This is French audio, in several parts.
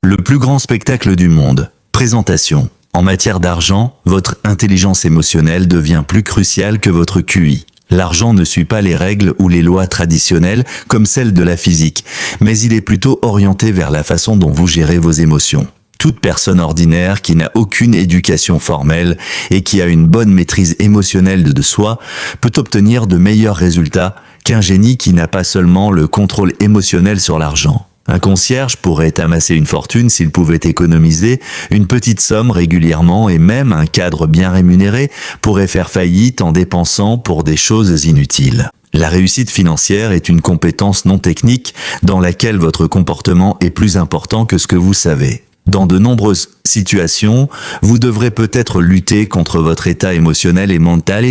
Le plus grand spectacle du monde. Présentation. En matière d'argent, votre intelligence émotionnelle devient plus cruciale que votre QI. L'argent ne suit pas les règles ou les lois traditionnelles comme celles de la physique, mais il est plutôt orienté vers la façon dont vous gérez vos émotions. Toute personne ordinaire qui n'a aucune éducation formelle et qui a une bonne maîtrise émotionnelle de soi peut obtenir de meilleurs résultats qu'un génie qui n'a pas seulement le contrôle émotionnel sur l'argent. Un concierge pourrait amasser une fortune s'il pouvait économiser une petite somme régulièrement et même un cadre bien rémunéré pourrait faire faillite en dépensant pour des choses inutiles. La réussite financière est une compétence non technique dans laquelle votre comportement est plus important que ce que vous savez. Dans de nombreuses situations, vous devrez peut-être lutter contre votre état émotionnel et mental,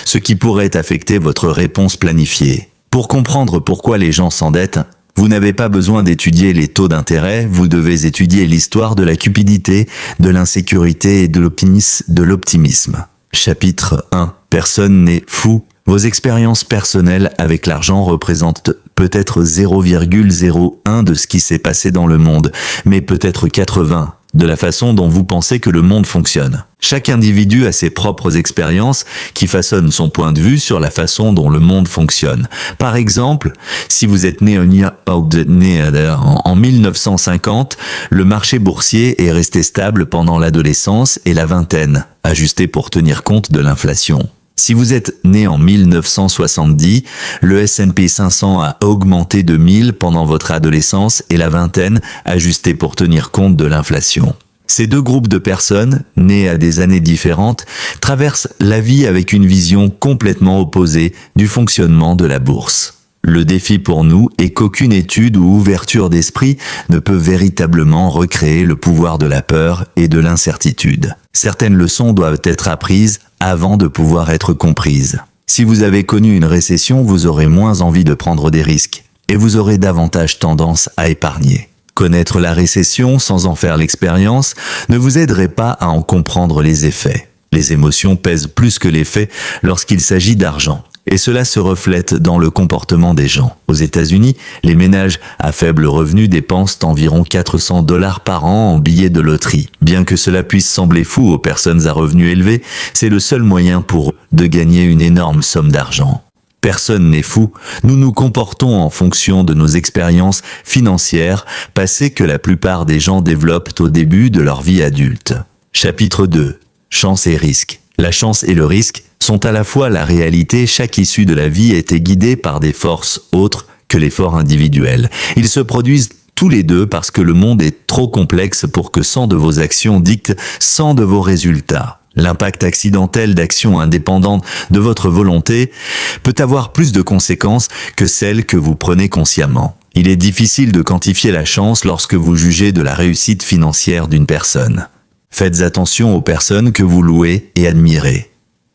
ce qui pourrait affecter votre réponse planifiée. Pour comprendre pourquoi les gens s'endettent, vous n'avez pas besoin d'étudier les taux d'intérêt, vous devez étudier l'histoire de la cupidité, de l'insécurité et de l'optimisme. Chapitre 1. Personne n'est fou. Vos expériences personnelles avec l'argent représentent peut-être 0,01 de ce qui s'est passé dans le monde, mais peut-être 80 de la façon dont vous pensez que le monde fonctionne. Chaque individu a ses propres expériences qui façonnent son point de vue sur la façon dont le monde fonctionne. Par exemple, si vous êtes né en 1950, le marché boursier est resté stable pendant l'adolescence et la vingtaine, ajusté pour tenir compte de l'inflation. Si vous êtes né en 1970, le S&P 500 a augmenté de 1000 pendant votre adolescence et la vingtaine, ajusté pour tenir compte de l'inflation. Ces deux groupes de personnes, nées à des années différentes, traversent la vie avec une vision complètement opposée du fonctionnement de la bourse. Le défi pour nous est qu'aucune étude ou ouverture d'esprit ne peut véritablement recréer le pouvoir de la peur et de l'incertitude. Certaines leçons doivent être apprises avant de pouvoir être comprises. Si vous avez connu une récession, vous aurez moins envie de prendre des risques et vous aurez davantage tendance à épargner. Connaître la récession sans en faire l'expérience ne vous aiderait pas à en comprendre les effets. Les émotions pèsent plus que les faits lorsqu'il s'agit d'argent. Et cela se reflète dans le comportement des gens. Aux États-Unis, les ménages à faible revenu dépensent environ $400 par an en billets de loterie. Bien que cela puisse sembler fou aux personnes à revenus élevés, c'est le seul moyen pour eux de gagner une énorme somme d'argent. Personne n'est fou, nous nous comportons en fonction de nos expériences financières passées que la plupart des gens développent au début de leur vie adulte. Chapitre 2. Chance et risque. La chance et le risque sont à la fois la réalité, chaque issue de la vie était guidée par des forces autres que l'effort individuel. Ils se produisent tous les deux parce que le monde est trop complexe pour que 100 de vos actions dictent 100 de vos résultats. L'impact accidentel d'actions indépendantes de votre volonté peut avoir plus de conséquences que celles que vous prenez consciemment. Il est difficile de quantifier la chance lorsque vous jugez de la réussite financière d'une personne. Faites attention aux personnes que vous louez et admirez.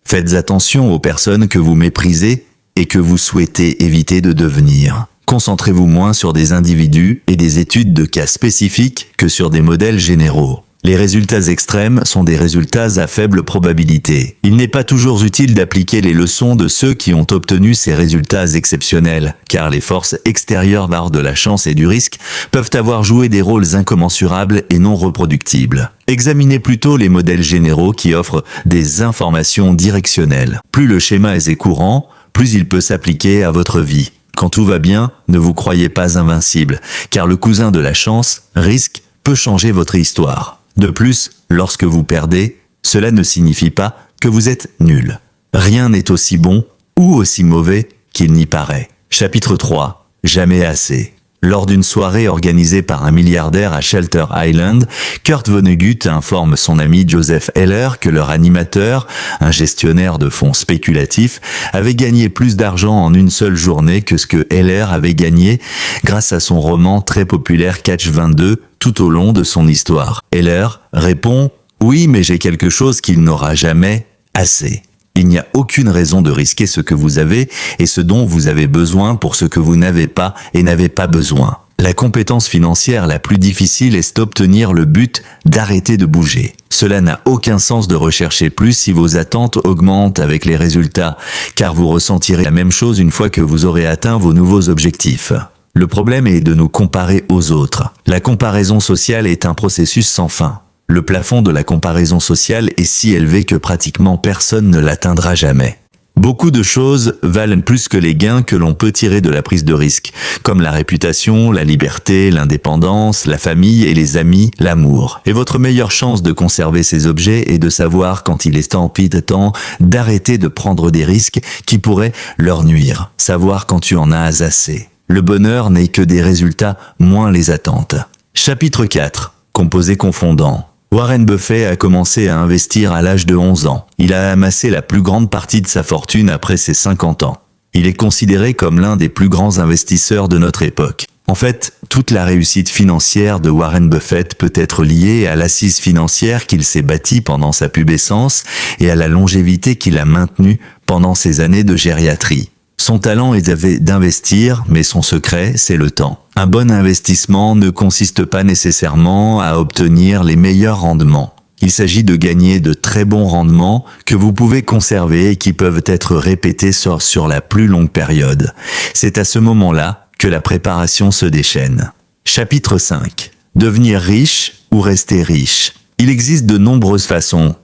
Faites attention aux personnes que vous méprisez et que vous souhaitez éviter de devenir. Concentrez-vous moins sur des individus et des études de cas spécifiques que sur des modèles généraux. Les résultats extrêmes sont des résultats à faible probabilité. Il n'est pas toujours utile d'appliquer les leçons de ceux qui ont obtenu ces résultats exceptionnels, car les forces extérieures l'art de la chance et du risque peuvent avoir joué des rôles incommensurables et non reproductibles. Examinez plutôt les modèles généraux qui offrent des informations directionnelles. Plus le schéma est courant, plus il peut s'appliquer à votre vie. Quand tout va bien, ne vous croyez pas invincible, car le cousin de la chance, risque, peut changer votre histoire. De plus, lorsque vous perdez, cela ne signifie pas que vous êtes nul. Rien n'est aussi bon ou aussi mauvais qu'il n'y paraît. Chapitre 3. Jamais assez. Lors d'une soirée organisée par un milliardaire à Shelter Island, Kurt Vonnegut informe son ami Joseph Heller que leur animateur, un gestionnaire de fonds spéculatifs, avait gagné plus d'argent en une seule journée que ce que Heller avait gagné grâce à son roman très populaire Catch 22 tout au long de son histoire. Heller répond « Oui, mais j'ai quelque chose qu'il n'aura jamais assez ». Il n'y a aucune raison de risquer ce que vous avez et ce dont vous avez besoin pour ce que vous n'avez pas et n'avez pas besoin. La compétence financière la plus difficile est d'obtenir le but d'arrêter de bouger. Cela n'a aucun sens de rechercher plus si vos attentes augmentent avec les résultats, car vous ressentirez la même chose une fois que vous aurez atteint vos nouveaux objectifs. Le problème est de nous comparer aux autres. La comparaison sociale est un processus sans fin. Le plafond de la comparaison sociale est si élevé que pratiquement personne ne l'atteindra jamais. Beaucoup de choses valent plus que les gains que l'on peut tirer de la prise de risque, comme la réputation, la liberté, l'indépendance, la famille et les amis, l'amour. Et votre meilleure chance de conserver ces objets est de savoir quand il est temps d'arrêter de prendre des risques qui pourraient leur nuire. Savoir quand tu en as assez. Le bonheur n'est que des résultats moins les attentes. Chapitre 4. Composés confondants. Warren Buffett a commencé à investir à l'âge de 11 ans. Il a amassé la plus grande partie de sa fortune après ses 50 ans. Il est considéré comme l'un des plus grands investisseurs de notre époque. En fait, toute la réussite financière de Warren Buffett peut être liée à l'assise financière qu'il s'est bâtie pendant sa pubescence et à la longévité qu'il a maintenue pendant ses années de gériatrie. Son talent est d'investir, mais son secret, c'est le temps. Un bon investissement ne consiste pas nécessairement à obtenir les meilleurs rendements. Il s'agit de gagner de très bons rendements que vous pouvez conserver et qui peuvent être répétés sur la plus longue période. C'est à ce moment-là que la préparation se déchaîne. Chapitre 5. Devenir riche ou rester riche. Il existe de nombreuses façons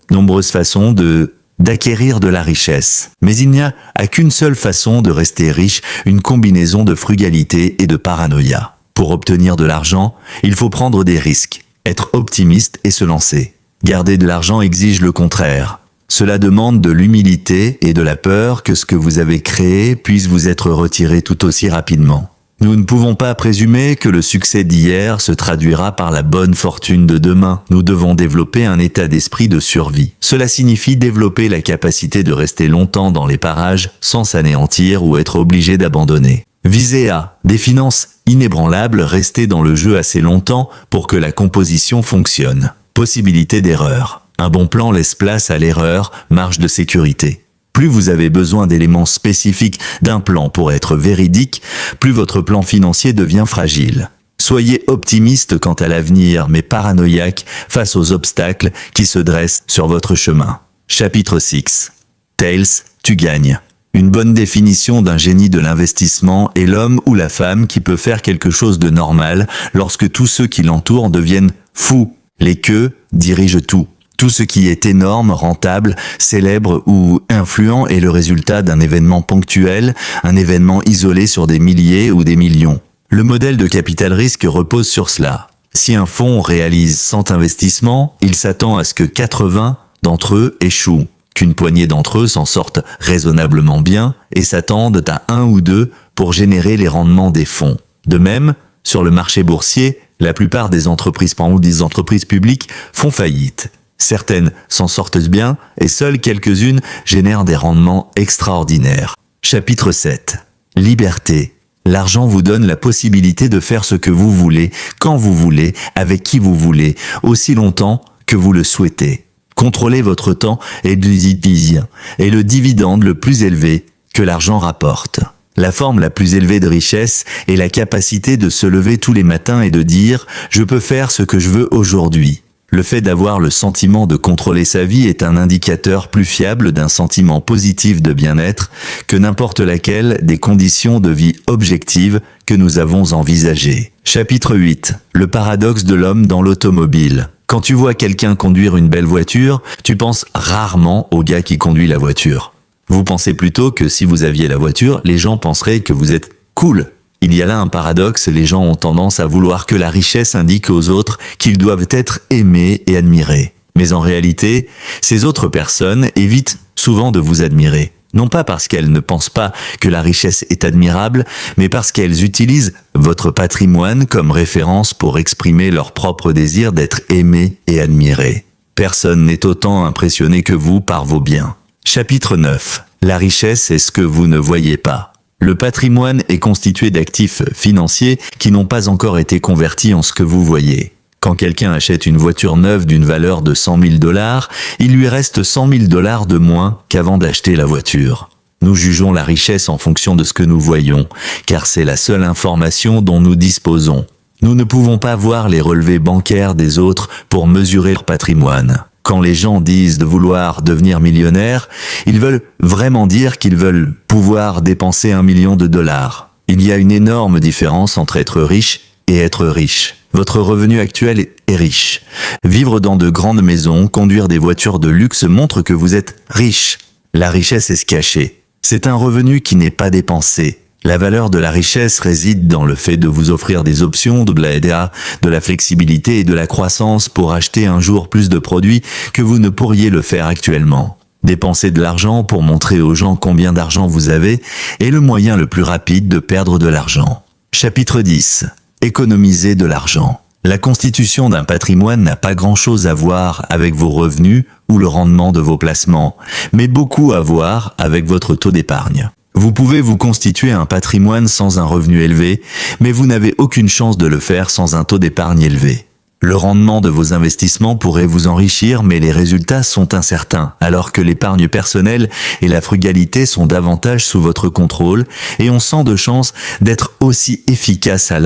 d'acquérir de la richesse. Mais il n'y a qu'une seule façon de rester riche, une combinaison de frugalité et de paranoïa. Pour obtenir de l'argent, il faut prendre des risques, être optimiste et se lancer. Garder de l'argent exige le contraire. Cela demande de l'humilité et de la peur que ce que vous avez créé puisse vous être retiré tout aussi rapidement. Nous ne pouvons pas présumer que le succès d'hier se traduira par la bonne fortune de demain. Nous devons développer un état d'esprit de survie. Cela signifie développer la capacité de rester longtemps dans les parages sans s'anéantir ou être obligé d'abandonner. Viser à des finances inébranlables, rester dans le jeu assez longtemps pour que la composition fonctionne. Possibilité d'erreur. Un bon plan laisse place à l'erreur, marge de sécurité. Plus vous avez besoin d'éléments spécifiques d'un plan pour être véridique, plus votre plan financier devient fragile. Soyez optimiste quant à l'avenir, mais paranoïaque face aux obstacles qui se dressent sur votre chemin. Chapitre 6. Tails, tu gagnes. Une bonne définition d'un génie de l'investissement est l'homme ou la femme qui peut faire quelque chose de normal lorsque tous ceux qui l'entourent deviennent fous. Les queues dirigent tout. Tout ce qui est énorme, rentable, célèbre ou influent est le résultat d'un événement ponctuel, un événement isolé sur des milliers ou des millions. Le modèle de capital risque repose sur cela. Si un fonds réalise 100 investissements, il s'attend à ce que 80 d'entre eux échouent, qu'une poignée d'entre eux s'en sortent raisonnablement bien et s'attendent à 1 ou 2 pour générer les rendements des fonds. De même, sur le marché boursier, la plupart des entreprises publiques font faillite. Certaines s'en sortent bien et seules quelques-unes génèrent des rendements extraordinaires. Chapitre 7. Liberté. L'argent vous donne la possibilité de faire ce que vous voulez, quand vous voulez, avec qui vous voulez, aussi longtemps que vous le souhaitez. Contrôlez votre temps et le dividende le plus élevé que l'argent rapporte. La forme la plus élevée de richesse est la capacité de se lever tous les matins et de dire « Je peux faire ce que je veux aujourd'hui ». Le fait d'avoir le sentiment de contrôler sa vie est un indicateur plus fiable d'un sentiment positif de bien-être que n'importe laquelle des conditions de vie objectives que nous avons envisagées. Chapitre 8. Le paradoxe de l'homme dans l'automobile. Quand tu vois quelqu'un conduire une belle voiture, tu penses rarement au gars qui conduit la voiture. Vous pensez plutôt que si vous aviez la voiture, les gens penseraient que vous êtes cool. Il y a là un paradoxe, les gens ont tendance à vouloir que la richesse indique aux autres qu'ils doivent être aimés et admirés. Mais en réalité, ces autres personnes évitent souvent de vous admirer. Non pas parce qu'elles ne pensent pas que la richesse est admirable, mais parce qu'elles utilisent votre patrimoine comme référence pour exprimer leur propre désir d'être aimés et admirés. Personne n'est autant impressionné que vous par vos biens. Chapitre 9. La richesse est ce que vous ne voyez pas. Le patrimoine est constitué d'actifs financiers qui n'ont pas encore été convertis en ce que vous voyez. Quand quelqu'un achète une voiture neuve d'une valeur de 100 000 $, il lui reste 100 000 $ de moins qu'avant d'acheter la voiture. Nous jugeons la richesse en fonction de ce que nous voyons, car c'est la seule information dont nous disposons. Nous ne pouvons pas voir les relevés bancaires des autres pour mesurer leur patrimoine. Quand les gens disent de vouloir devenir millionnaire, ils veulent vraiment dire qu'ils veulent pouvoir dépenser $1 million. Il y a une énorme différence entre être riche et être riche. Votre revenu actuel est riche. Vivre dans de grandes maisons, conduire des voitures de luxe montre que vous êtes riche. La richesse est se cacher. C'est un revenu qui n'est pas dépensé. La valeur de la richesse réside dans le fait de vous offrir des options, de la flexibilité et de la croissance pour acheter un jour plus de produits que vous ne pourriez le faire actuellement. Dépenser de l'argent pour montrer aux gens combien d'argent vous avez est le moyen le plus rapide de perdre de l'argent. Chapitre 10. Économiser de l'argent. La constitution d'un patrimoine n'a pas grand-chose à voir avec vos revenus ou le rendement de vos placements, mais beaucoup à voir avec votre taux d'épargne. Vous pouvez vous constituer un patrimoine sans un revenu élevé, mais vous n'avez aucune chance de le faire sans un taux d'épargne élevé. Le rendement de vos investissements pourrait vous enrichir, mais les résultats sont incertains, alors que l'épargne personnelle et la frugalité sont davantage sous votre contrôle, et on sent de chances d'être aussi efficace à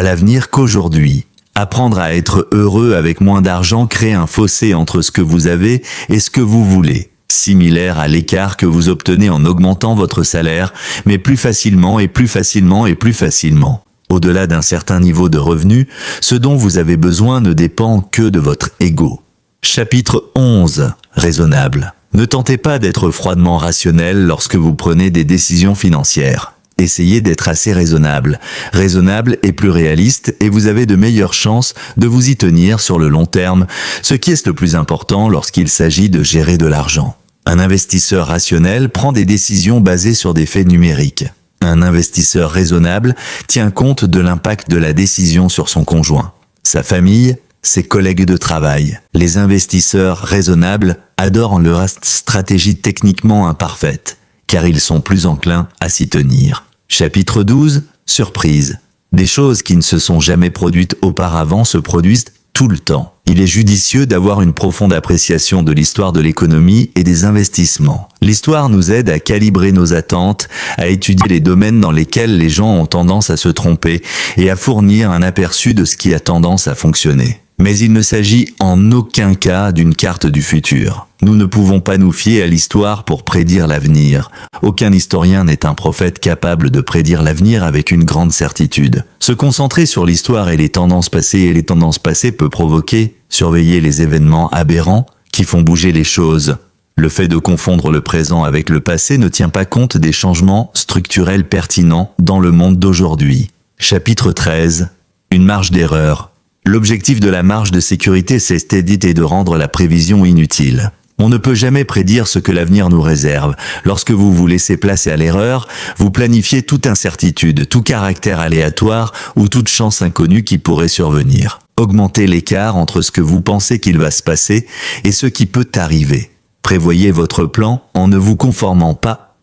l'avenir qu'aujourd'hui. Apprendre à être heureux avec moins d'argent crée un fossé entre ce que vous avez et ce que vous voulez, similaire à l'écart que vous obtenez en augmentant votre salaire, mais plus facilement et plus facilement et plus facilement. Au-delà d'un certain niveau de revenu, ce dont vous avez besoin ne dépend que de votre ego. Chapitre 11. Raisonnable. Ne tentez pas d'être froidement rationnel lorsque vous prenez des décisions financières. Essayez d'être assez raisonnable. Raisonnable et plus réaliste, et vous avez de meilleures chances de vous y tenir sur le long terme, ce qui est le plus important lorsqu'il s'agit de gérer de l'argent. Un investisseur rationnel prend des décisions basées sur des faits numériques. Un investisseur raisonnable tient compte de l'impact de la décision sur son conjoint, sa famille, ses collègues de travail. Les investisseurs raisonnables adorent leur stratégie techniquement imparfaite, car ils sont plus enclins à s'y tenir. Chapitre 12. Surprise. Des choses qui ne se sont jamais produites auparavant se produisent tout le temps. Il est judicieux d'avoir une profonde appréciation de l'histoire de l'économie et des investissements. L'histoire nous aide à calibrer nos attentes, à étudier les domaines dans lesquels les gens ont tendance à se tromper et à fournir un aperçu de ce qui a tendance à fonctionner. Mais il ne s'agit en aucun cas d'une carte du futur. Nous ne pouvons pas nous fier à l'histoire pour prédire l'avenir. Aucun historien n'est un prophète capable de prédire l'avenir avec une grande certitude. Se concentrer sur l'histoire et les tendances passées peut provoquer, surveiller les événements aberrants qui font bouger les choses. Le fait de confondre le présent avec le passé ne tient pas compte des changements structurels pertinents dans le monde d'aujourd'hui. Chapitre 13. Une marge d'erreur. L'objectif de la marge de sécurité, c'est d'éviter de rendre la prévision inutile. On ne peut jamais prédire ce que l'avenir nous réserve. Lorsque vous vous laissez placer à l'erreur, vous planifiez toute incertitude, tout caractère aléatoire ou toute chance inconnue qui pourrait survenir. Augmentez l'écart entre ce que vous pensez qu'il va se passer et ce qui peut arriver. Prévoyez votre plan en ne vous conformant pas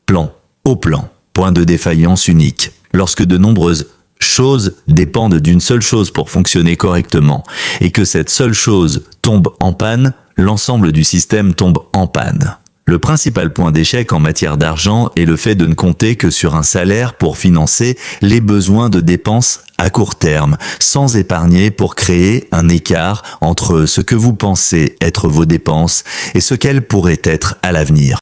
au plan. Point de défaillance unique. Lorsque de nombreuses choses dépendent d'une seule chose pour fonctionner correctement, et que cette seule chose tombe en panne, l'ensemble du système tombe en panne. Le principal point d'échec en matière d'argent est le fait de ne compter que sur un salaire pour financer les besoins de dépenses à court terme, sans épargner pour créer un écart entre ce que vous pensez être vos dépenses et ce qu'elles pourraient être à l'avenir.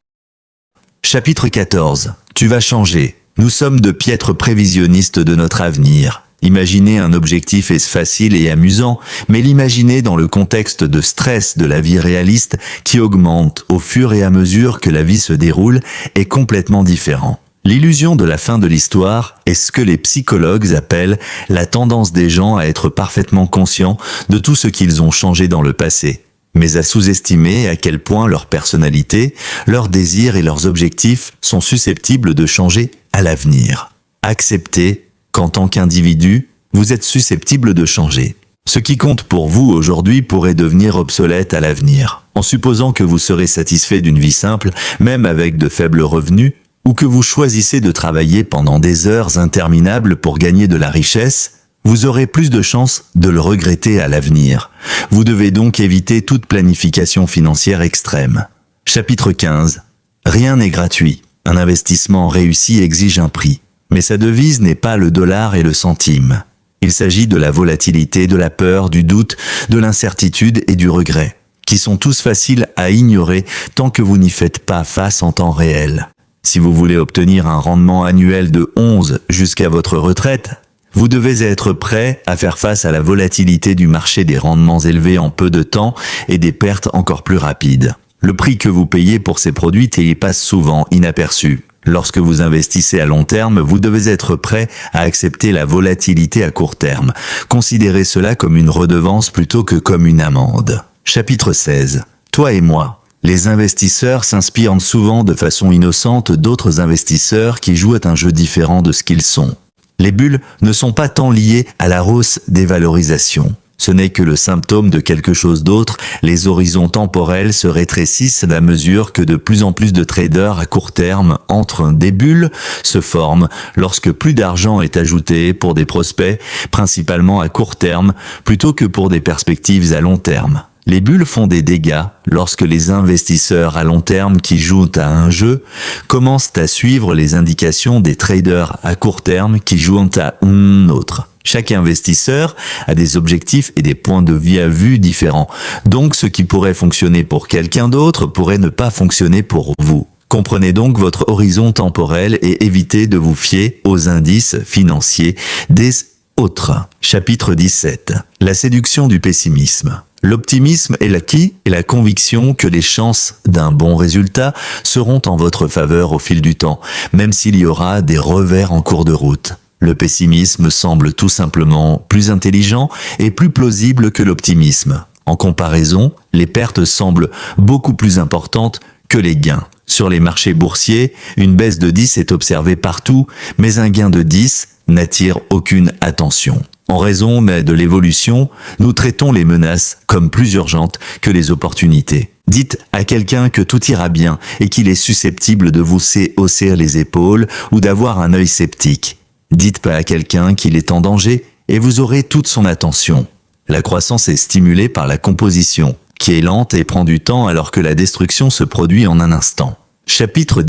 Chapitre 14. Tu vas changer. Nous sommes de piètres prévisionnistes de notre avenir. Imaginer un objectif est facile et amusant, mais l'imaginer dans le contexte de stress de la vie réaliste qui augmente au fur et à mesure que la vie se déroule est complètement différent. L'illusion de la fin de l'histoire est ce que les psychologues appellent la tendance des gens à être parfaitement conscients de tout ce qu'ils ont changé dans le passé, mais à sous-estimer à quel point leur personnalité, leurs désirs et leurs objectifs sont susceptibles de changer à l'avenir. Acceptez qu'en tant qu'individu, vous êtes susceptible de changer. Ce qui compte pour vous aujourd'hui pourrait devenir obsolète à l'avenir. En supposant que vous serez satisfait d'une vie simple, même avec de faibles revenus, ou que vous choisissez de travailler pendant des heures interminables pour gagner de la richesse, vous aurez plus de chances de le regretter à l'avenir. Vous devez donc éviter toute planification financière extrême. Chapitre 15. Rien n'est gratuit. Un investissement réussi exige un prix. Mais sa devise n'est pas le dollar et le centime. Il s'agit de la volatilité, de la peur, du doute, de l'incertitude et du regret, qui sont tous faciles à ignorer tant que vous n'y faites pas face en temps réel. Si vous voulez obtenir un rendement annuel de 11 jusqu'à votre retraite, vous devez être prêt à faire face à la volatilité du marché des rendements élevés en peu de temps et des pertes encore plus rapides. Le prix que vous payez pour ces produits y passe souvent inaperçu. Lorsque vous investissez à long terme, vous devez être prêt à accepter la volatilité à court terme. Considérez cela comme une redevance plutôt que comme une amende. Chapitre 16. Toi et moi. Les investisseurs s'inspirent souvent de façon innocente d'autres investisseurs qui jouent à un jeu différent de ce qu'ils sont. Les bulles ne sont pas tant liées à la hausse des valorisations. Ce n'est que le symptôme de quelque chose d'autre, les horizons temporels se rétrécissent à mesure que de plus en plus de traders à court terme entrent. Des bulles se forment lorsque plus d'argent est ajouté pour des prospects, principalement à court terme, plutôt que pour des perspectives à long terme. Les bulles font des dégâts lorsque les investisseurs à long terme qui jouent à un jeu commencent à suivre les indications des traders à court terme qui jouent à un autre. Chaque investisseur a des objectifs et des points de vue différents. Donc ce qui pourrait fonctionner pour quelqu'un d'autre pourrait ne pas fonctionner pour vous. Comprenez donc votre horizon temporel et évitez de vous fier aux indices financiers des autres. Chapitre 17. La séduction du pessimisme. L'optimisme est l'acquis et la conviction que les chances d'un bon résultat seront en votre faveur au fil du temps, même s'il y aura des revers en cours de route. Le pessimisme semble tout simplement plus intelligent et plus plausible que l'optimisme. En comparaison, les pertes semblent beaucoup plus importantes que les gains. Sur les marchés boursiers, une baisse de 10 est observée partout, mais un gain de 10 n'attire aucune attention. En raison de l'évolution, nous traitons les menaces comme plus urgentes que les opportunités. Dites à quelqu'un que tout ira bien et qu'il est susceptible de vous hausser les épaules ou d'avoir un œil sceptique. Dites pas à quelqu'un qu'il est en danger et vous aurez toute son attention. La croissance est stimulée par la composition, qui est lente et prend du temps alors que la destruction se produit en un instant. Chapitre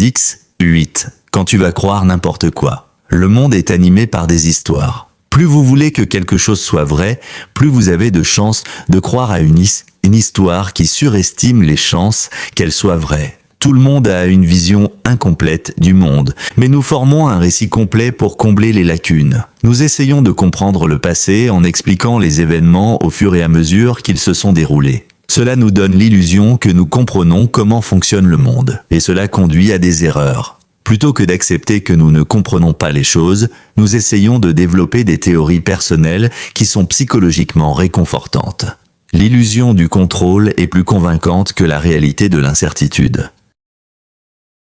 8. Quand tu vas croire n'importe quoi. Le monde est animé par des histoires. Plus vous voulez que quelque chose soit vrai, plus vous avez de chances de croire à une histoire qui surestime les chances qu'elle soit vraie. Tout le monde a une vision incomplète du monde, mais nous formons un récit complet pour combler les lacunes. Nous essayons de comprendre le passé en expliquant les événements au fur et à mesure qu'ils se sont déroulés. Cela nous donne l'illusion que nous comprenons comment fonctionne le monde, et cela conduit à des erreurs. Plutôt que d'accepter que nous ne comprenons pas les choses, nous essayons de développer des théories personnelles qui sont psychologiquement réconfortantes. L'illusion du contrôle est plus convaincante que la réalité de l'incertitude.